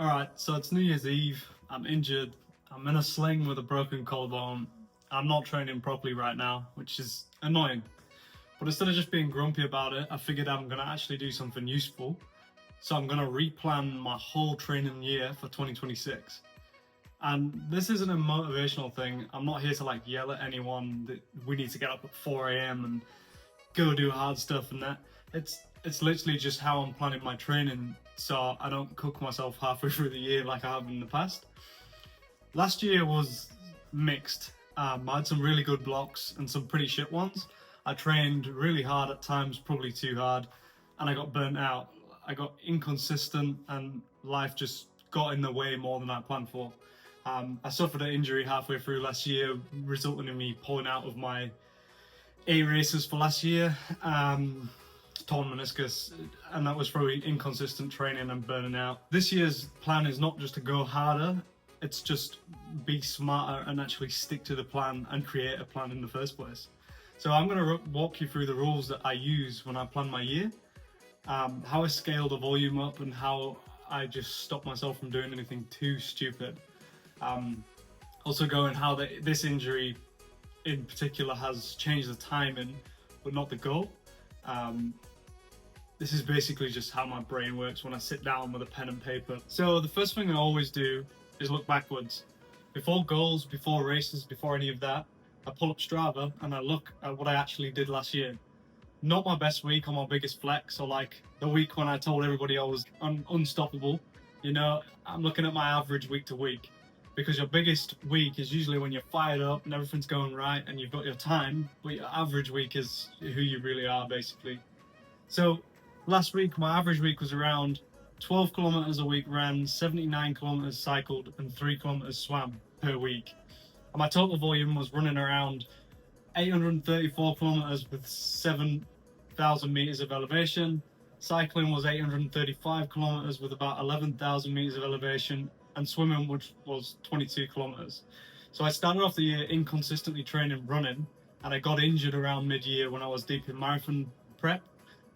Alright, so it's New Year's Eve, I'm injured, I'm in a sling with a broken collarbone, I'm not training properly right now, which is annoying. But instead of just being grumpy about it, I figured I'm going to actually do something useful. So I'm going to replan my whole training year for 2026. And this isn't a motivational thing, I'm not here to like yell at anyone that we need to get up at 4 a.m. and go do hard stuff and that. It's literally just how I'm planning my training so I don't cook myself halfway through the year like I have in the past. Last year was mixed. I had some really good blocks and some pretty shit ones. I trained really hard at times, probably too hard, and I got burnt out. I got inconsistent and life just got in the way more than I planned for. I suffered an injury halfway through last year, resulting in me pulling out of my A races for last year. Torn meniscus, and that was through inconsistent training and burning out. This year's plan is not just to go harder, it's just be smarter and actually stick to the plan and create a plan in the first place. So I'm going to walk you through the rules that I use when I plan my year, how I scale the volume up and how I just stop myself from doing anything too stupid. Also going how this injury in particular has changed the timing but not the goal. This is basically just how my brain works when I sit down with a pen and paper. So the first thing I always do is look backwards. Before goals, before races, before any of that, I pull up Strava and I look at what I actually did last year. Not my best week or my biggest flex, or like the week when I told everybody I was unstoppable. You know, I'm looking at my average week to week, because your biggest week is usually when you're fired up and everything's going right and you've got your time, but your average week is who you really are, basically. So last week, my average week was around 12 kilometers a week ran, 79 kilometers cycled, and 3 kilometers swam per week. And my total volume was running around 834 kilometers with 7,000 meters of elevation. Cycling was 835 kilometers with about 11,000 meters of elevation, and swimming, which was 22 kilometers. So I started off the year inconsistently training running, and I got injured around mid-year when I was deep in marathon prep.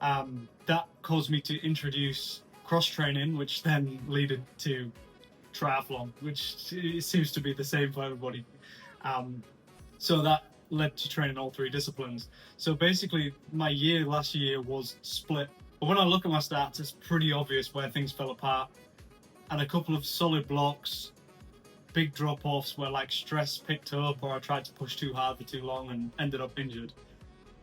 That caused me to introduce cross-training, which then led to triathlon, which seems to be the same for everybody. So that led to training all three disciplines. So basically, my year last year was split. But when I look at my stats, it's pretty obvious where things fell apart. And a couple of solid blocks, big drop-offs where like stress picked up or I tried to push too hard for too long and ended up injured.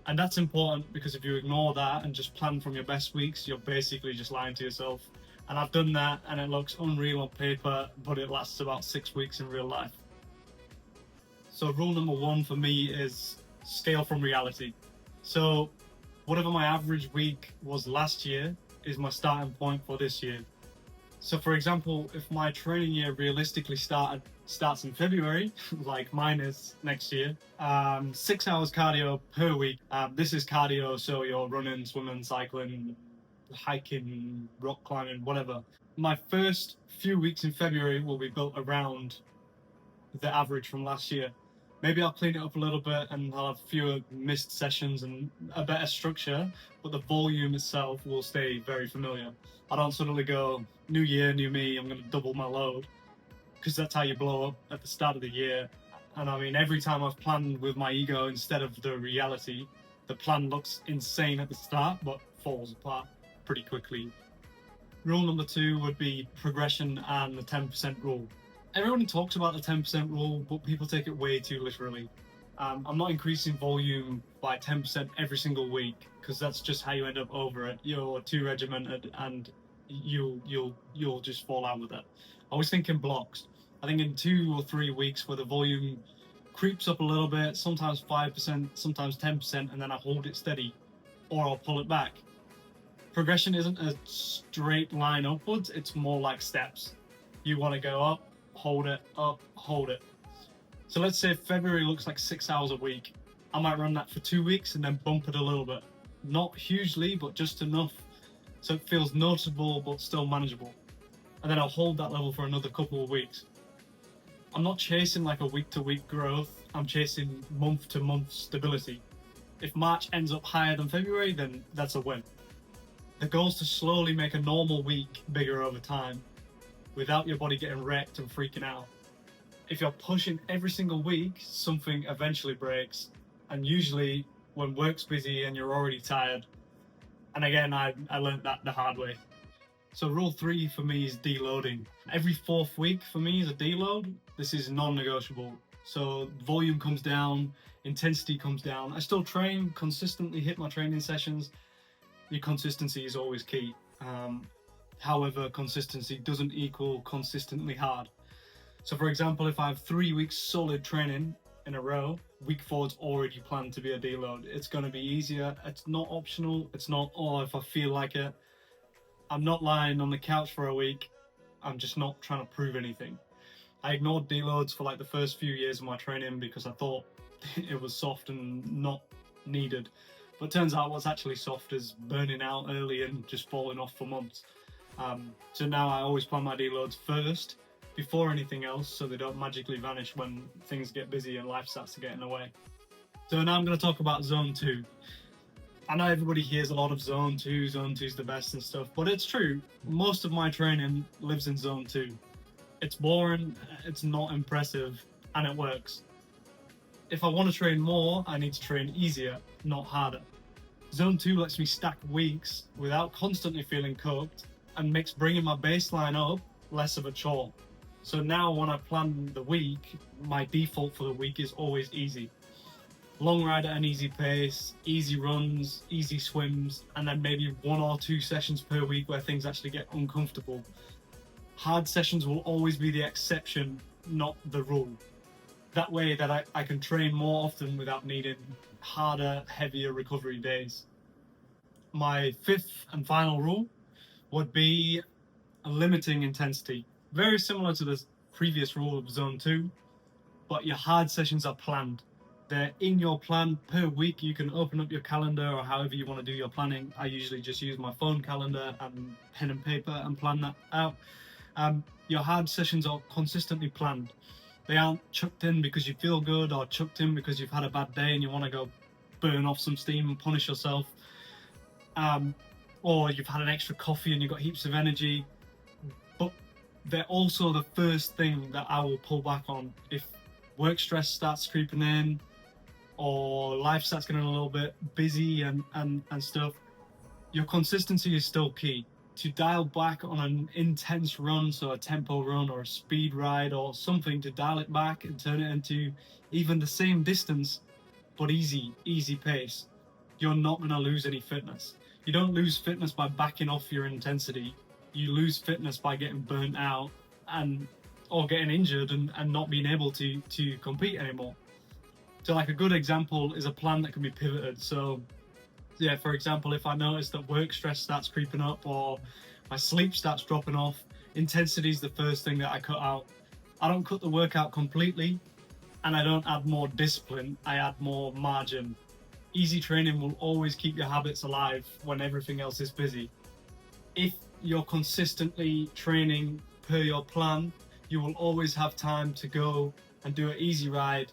And that's important, because if you ignore that and just plan from your best weeks, you're basically just lying to yourself. And I've done that, and it looks unreal on paper, but it lasts about 6 weeks in real life. So rule number one for me is scale from reality. So whatever my average week was last year is my starting point for this year. So for example, if my training year realistically starts in February, like mine is next year, 6 hours cardio per week. This is cardio, so you're running, swimming, cycling, hiking, rock climbing, whatever. My first few weeks in February will be built around the average from last year. Maybe I'll clean it up a little bit and I'll have fewer missed sessions and a better structure, but the volume itself will stay very familiar. I don't suddenly go, new year, new me, I'm going to double my load, because that's how you blow up at the start of the year. And I mean, every time I've planned with my ego instead of the reality, the plan looks insane at the start, but falls apart pretty quickly. Rule number two would be progression and the 10% rule. Everyone talks about the 10% rule, but people take it way too literally. I'm not increasing volume by 10% every single week, because that's just how you end up over it. You're too regimented and you'll just fall out with it. I was thinking blocks. I think in 2 or 3 weeks where the volume creeps up a little bit, sometimes 5%, sometimes 10%, and then I hold it steady, or I'll pull it back. Progression isn't a straight line upwards, it's more like steps. You want to go up, hold it, up, hold it. So let's say February looks like 6 hours a week. I might run that for 2 weeks and then bump it a little bit. Not hugely, but just enough so it feels noticeable but still manageable. And then I'll hold that level for another couple of weeks. I'm not chasing like a week-to-week growth, I'm chasing month-to-month stability. If March ends up higher than February, then that's a win. The goal is to slowly make a normal week bigger over time. without your body getting wrecked and freaking out. If you're pushing every single week, something eventually breaks, and usually when work's busy and you're already tired. And again, I learned that the hard way. So rule 3 for me is deloading. Every 4th week for me is a deload. This is non-negotiable. So volume comes down, intensity comes down. I still train, consistently hit my training sessions. Your consistency is always key. However, consistency doesn't equal consistently hard. So for example, if I have 3 weeks solid training in a row, week 4's already planned to be a deload. It's going to be easier. It's not optional. It's not, oh, if I feel like it. I'm not lying on the couch for a week. I'm just not trying to prove anything. I ignored deloads for like the first few years of my training because I thought it was soft and not needed. But turns out what's actually soft is burning out early and just falling off for months. So now I always plan my deloads first before anything else, so they don't magically vanish when things get busy and life starts to get in the way. So now I'm going to talk about zone 2. I know everybody hears a lot of zone 2, zone 2's the best and stuff, but it's true. Most of my training lives in zone 2. It's boring, it's not impressive, and it works. If I want to train more, I need to train easier, not harder. Zone 2 lets me stack weeks without constantly feeling cooked and makes bringing my baseline up less of a chore. So now when I plan the week, my default for the week is always easy. Long ride at an easy pace, easy runs, easy swims, and then maybe 1 or 2 sessions per week where things actually get uncomfortable. Hard sessions will always be the exception, not the rule. That way that I can train more often without needing harder, heavier recovery days. My 5th and final rule would be limiting intensity. Very similar to the previous rule of zone 2, but your hard sessions are planned. They're in your plan per week. You can open up your calendar or however you want to do your planning. I usually just use my phone calendar and pen and paper and plan that out. Your hard sessions are consistently planned. They aren't chucked in because you feel good or chucked in because you've had a bad day and you want to go burn off some steam and punish yourself. Or you've had an extra coffee and you've got heaps of energy. But they're also the first thing that I will pull back on if work stress starts creeping in or life starts getting a little bit busy and stuff. Your consistency is still key. To dial back on an intense run, so a tempo run or a speed ride or something, to dial it back and turn it into even the same distance but easy pace, you're not going to lose any fitness. You don't lose fitness by backing off your intensity. You lose fitness by getting burnt out or getting injured and not being able to compete anymore. So like a good example is a plan that can be pivoted. So yeah, for example, if I notice that work stress starts creeping up or my sleep starts dropping off, intensity is the first thing that I cut out. I don't cut the workout completely, and I don't add more discipline, I add more margin. Easy training will always keep your habits alive when everything else is busy. If you're consistently training per your plan, you will always have time to go and do an easy ride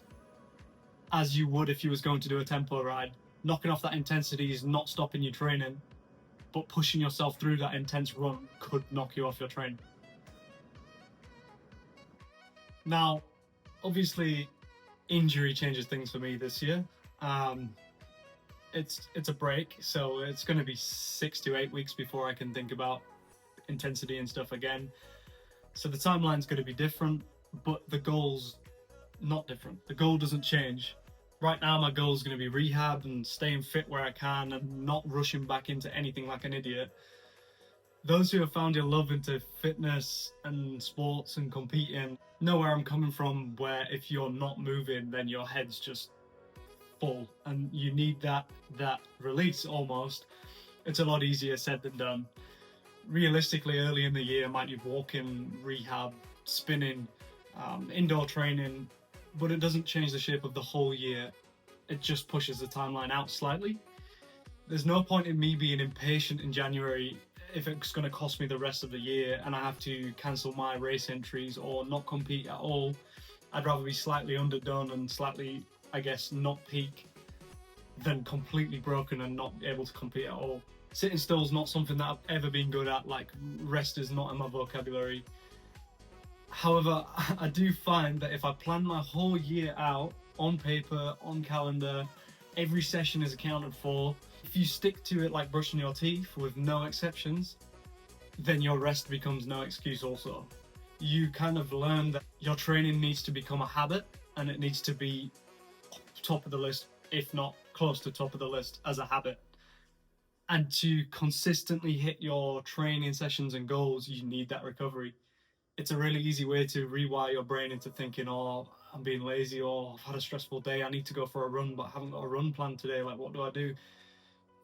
as you would if you was going to do a tempo ride. Knocking off that intensity is not stopping you training, but pushing yourself through that intense run could knock you off your train. Now, obviously, injury changes things for me this year. It's a break, so it's going to be 6 to 8 weeks before I can think about intensity and stuff again. So the timeline's going to be different, but the goal's not different. The goal doesn't change. Right now, my goal is going to be rehab and staying fit where I can and not rushing back into anything like an idiot. Those who have found your love into fitness and sports and competing know where I'm coming from, where if you're not moving, then your head's just full and you need that release almost. It's a lot easier said than done. Realistically, early in the year, I might be walking, rehab, spinning, indoor training, but it doesn't change the shape of the whole year. It just pushes the timeline out slightly. There's no point in me being impatient in January if it's going to cost me the rest of the year and I have to cancel my race entries or not compete at all. I'd rather be slightly underdone and slightly, I guess, not peak than completely broken and not able to compete at all. Sitting still is not something that I've ever been good at. Like, rest is not in my vocabulary. However, I do find that if I plan my whole year out on paper, on calendar, every session is accounted for. If you stick to it like brushing your teeth with no exceptions, then your rest becomes no excuse also. You kind of learn that your training needs to become a habit, and it needs to be top of the list, if not close to top of the list as a habit. And to consistently hit your training sessions and goals, you need that recovery. It's a really easy way to rewire your brain into thinking, oh, I'm being lazy, or I've had a stressful day, I need to go for a run, but I haven't got a run plan today. Like, what do I do?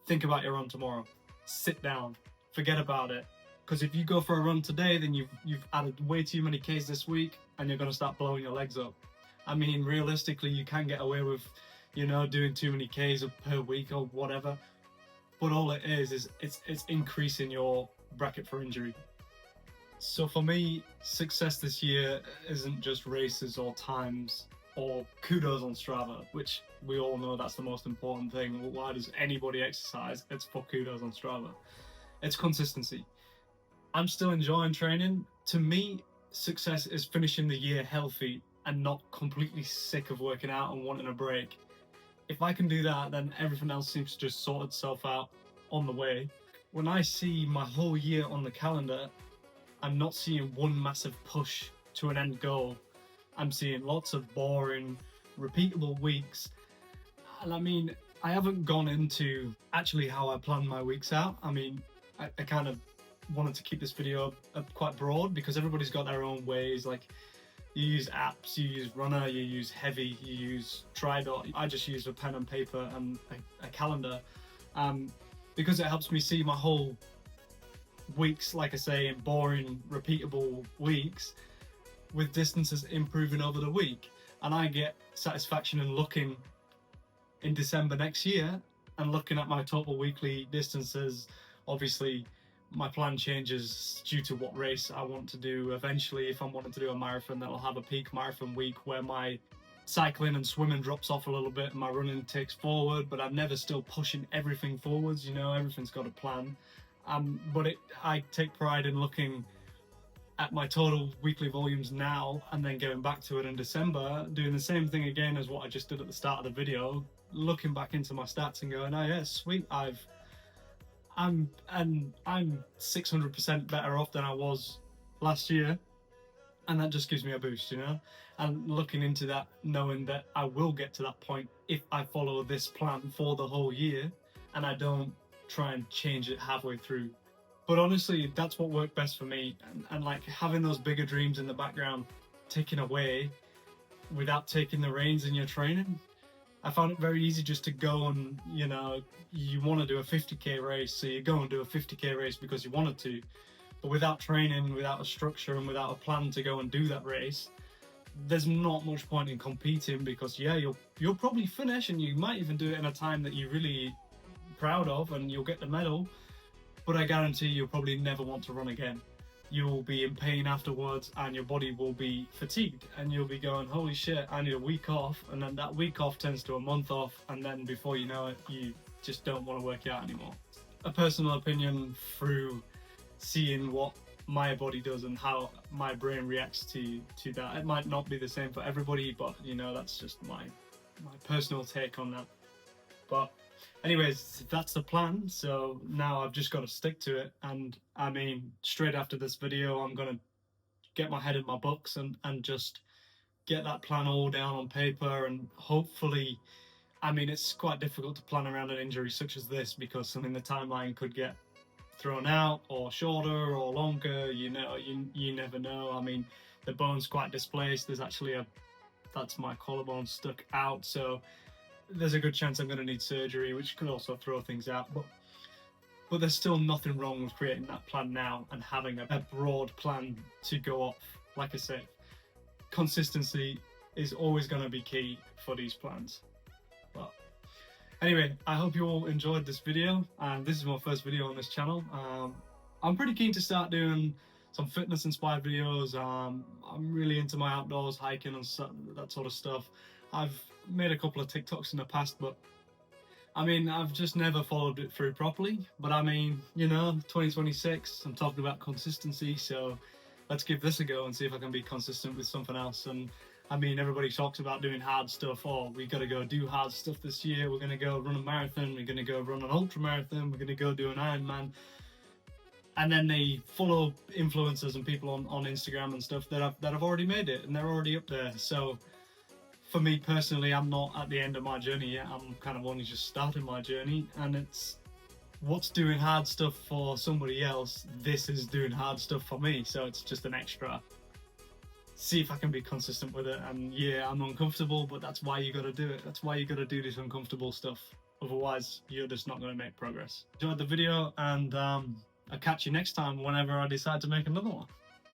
Think about your run tomorrow. Sit down. Forget about it. Because if you go for a run today, then you've added way too many Ks this week, and you're going to start blowing your legs up. I mean, realistically, you can get away with, doing too many Ks per week or whatever. But all it is it's increasing your bracket for injury. So for me, success this year isn't just races or times or kudos on Strava, which we all know that's the most important thing. Well, why does anybody exercise? It's for kudos on Strava. It's consistency. I'm still enjoying training. To me, success is finishing the year healthy and not completely sick of working out and wanting a break. If I can do that, then everything else seems to just sort itself out on the way. When I see my whole year on the calendar, I'm not seeing one massive push to an end goal. I'm seeing lots of boring, repeatable weeks. And I mean, I haven't gone into actually how I plan my weeks out. I mean, I kind of wanted to keep this video quite broad because everybody's got their own ways. Like, you use apps, you use Runner, you use Heavy, you use Triathlon. I just use a pen and paper and a calendar because it helps me see my whole weeks, like I say, in boring, repeatable weeks with distances improving over the week. And I get satisfaction in looking in December next year and looking at my total weekly distances. Obviously, my plan changes due to what race I want to do. Eventually, if I'm wanting to do a marathon, then I'll have a peak marathon week where my cycling and swimming drops off a little bit and my running takes forward, but I'm never still pushing everything forwards. Everything's got a plan. But I take pride in looking at my total weekly volumes now and then going back to it in December, doing the same thing again as what I just did at the start of the video, looking back into my stats and going, oh yeah, sweet, I'm 600% better off than I was last year, and that just gives me a boost, and looking into that, knowing that I will get to that point if I follow this plan for the whole year and I don't try and change it halfway through. But honestly, that's what worked best for me, and like having those bigger dreams in the background taken away without taking the reins in your training. I found it very easy just to go and, you want to do a 50k race, so you go and do a 50k race because you wanted to. But without training, without a structure, and without a plan to go and do that race, there's not much point in competing because, yeah, you'll probably finish and you might even do it in a time that you're really proud of and you'll get the medal. But I guarantee you'll probably never want to run again. You'll be in pain afterwards and your body will be fatigued and you'll be going, holy shit, I need a week off. And then that week off turns to a month off, and then before you know it, you just don't want to work out anymore. A personal opinion through seeing what my body does and how my brain reacts to that. It might not be the same for everybody, but that's just my personal take on that. But anyways, that's the plan. So now I've just got to stick to it. And I mean, straight after this video, I'm going to get my head in my books and just get that plan all down on paper. And hopefully, I mean, it's quite difficult to plan around an injury such as this because, the timeline could get thrown out or shorter or longer. You never know. I mean, the bone's quite displaced. There's actually that's my collarbone stuck out. So there's a good chance I'm going to need surgery, which could also throw things out. But there's still nothing wrong with creating that plan now and having a broad plan to go off. Like I said, consistency is always going to be key for these plans. But anyway, I hope you all enjoyed this video, and this is my first video on this channel. I'm pretty keen to start doing some fitness inspired videos. I'm really into my outdoors, hiking and that sort of stuff. I've made a couple of TikToks in the past, but I mean, I've just never followed it through properly. But I mean, 2026, I'm talking about consistency, so let's give this a go and see if I can be consistent with something else. And I mean, everybody talks about doing hard stuff. Oh, we got to go do hard stuff this year. We're going to go run a marathon. We're going to go run an ultra marathon. We're going to go do an Ironman. And then they follow influencers and people on Instagram and stuff that have already made it, and they're already up there. So for me personally, I'm not at the end of my journey yet. I'm kind of only just starting my journey, and it's what's doing hard stuff for somebody else, this is doing hard stuff for me. So it's just an extra. See if I can be consistent with it. And yeah, I'm uncomfortable, but that's why you got to do it. That's why you got to do this uncomfortable stuff. Otherwise, you're just not going to make progress. Enjoyed the video, and I'll catch you next time whenever I decide to make another one.